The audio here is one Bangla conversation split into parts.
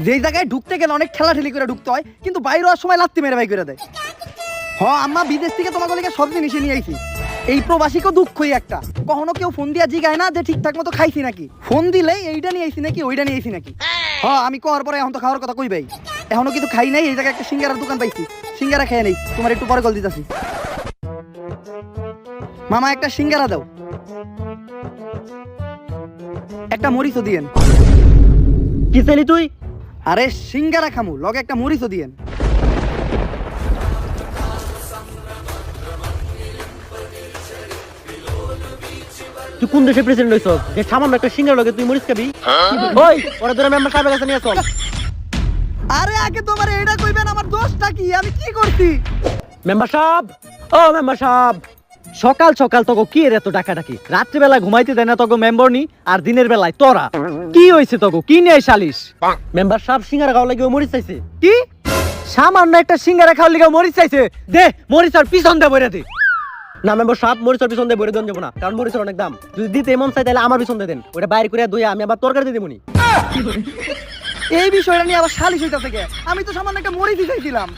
যেই জায়গায় ঢুকতে গেলে অনেক ঠেলাঠেলি করে ঢুকতে হয়, কিন্তু বাইরে হওয়ার সময় লাত্তি মেরে বাই করে দেয়। আম্মা বিদেশ থেকে তোমাকে লেগে সব জিনিস নিয়ে আইছি। এই প্রবাসীকে দুঃখই একটা, কখনো কেউ ফোন দিয়া জিগায় না যে ঠিকঠাক মতো খাইছি নাকি, ফোন দিলে এইটা নিয়ে আইছি নাকি ওইটা নিয়ে আইছি নাকি। আমি করার পরে এখন তো খাওয়ার কথা কই ভাই, এখনো কিন্তু খাই নাই। এই জায়গায় একটা সিঙ্গারার দোকান পাইছি, সিঙ্গারা খেয়ে নেই, তোমার একটু পরে কল দিতেছি। মামা একটা সিঙ্গারা দাও, একটা মরিচও দিয়েন। কি চাইলি তুই? আরে সিঙ্গারা খামু, লগে একটা মরিচও দিয়েন। তুই কোন দেশের প্রেসিডেন্ট হইছ যে সামান্য একটা সিঙ্গার লগে তুই মরিচ খাবি? ওই ওরা ধরে মেম্বার সাহেবের কাছে নিয়ে চল। আরে আগে তোমার এটা কইবেন আমার দোষটা কি, আমি কি করছি? মেম্বার সাহেব, ও মেম্বার সাহেব, সকাল সকাল তোকে কি এত ডাকাডাকি? রাত্রিবেলা ঘুমাইতে দেয় না তোকে মেম্বার নি, আর দিনের বেলায় তোরা কি হইছে তোকে? কি নিয়ে সালিশ? মেম্বার সাহেব সিঙ্গারা খাওয়ার লাগি মরিচ চাইছে। কি সামান্য একটা সিঙ্গারা খাওয়ার লাগি মরিচ চাইছে? দে মরিচ আর পিছন দে বইরা দে। না মেম্বার সাহেব, মরিচের পিছন দিয়ে বইরে দেন যাবো না, কারণ মরিচের অনেক দাম। যদি দিতে মন চাই তাহলে আমার পিছন দিয়ে দেন, ওটা বাইরে করে ধুয়ে আমি আবার তরকারি দিয়ে দেবনি। এই বিষয়টা নিয়ে আবার সালিশ হইতাছে কে? আমি তো সামান্য একটা মরিচই চাইছিলাম।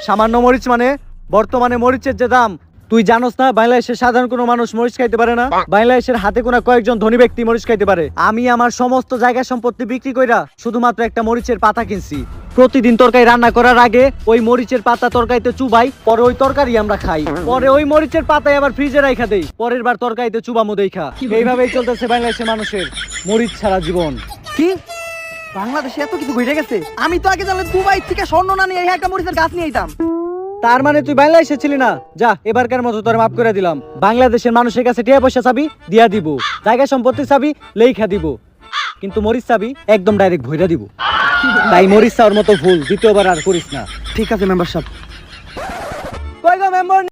সামান্য মরিচ মানে? বর্তমানে মরিচের যে দাম তুই জানোস না? বাংলাদেশের সাধারণ কোনো মানুষ মরিচ খাইতে পারে না। বাংলাদেশের হাতে গোনা কয়েকজন ধনী ব্যক্তি মরিচ খাইতে পারে। আমি আমার সমস্ত জায়গা সম্পত্তি বিক্রি কইরা শুধুমাত্র একটা মরিচের পাতা কিনছি। প্রতিদিন তরকারি রান্না করার আগে ওই মরিচের পাতা তরকারিতে চুবাই, পরে ওই তরকারি আমরা খাই। পরে ওই মরিচের পাতায় আবার ফ্রিজে রাখা দেই, পরের বার তরকারিতে চুবামো দেখা। এইভাবেই চলতেছে বাংলাদেশের মানুষের মরিচ ছাড়া জীবন। কি বাংলাদেশে এত কিছু ঘটে গেছে? আমি তো আগে জানলে দুবাই থেকে স্বর্ণ না নিয়ে একটা মরিচের গাছ নিয়ে আইতাম। তার মানে তুই বাংলাদেশে ছিলি না? যা, এবারকার মতো তোর মাফ করে দিলাম। বাংলাদেশের মানুষের কাছে টিয়া পয়সা চাবি দিয়া দিব, জায়গা সম্পত্তি চাবি লেখা দিব, কিন্তু মরিচ চাবি একদম ডাইরেক্ট ভইরা দিব। তাই মরিচ চাওয়ার মতো ভুল দ্বিতীয়বার আর করিস না। ঠিক আছে মেম্বার সাহেব। কই গো মেম্বার?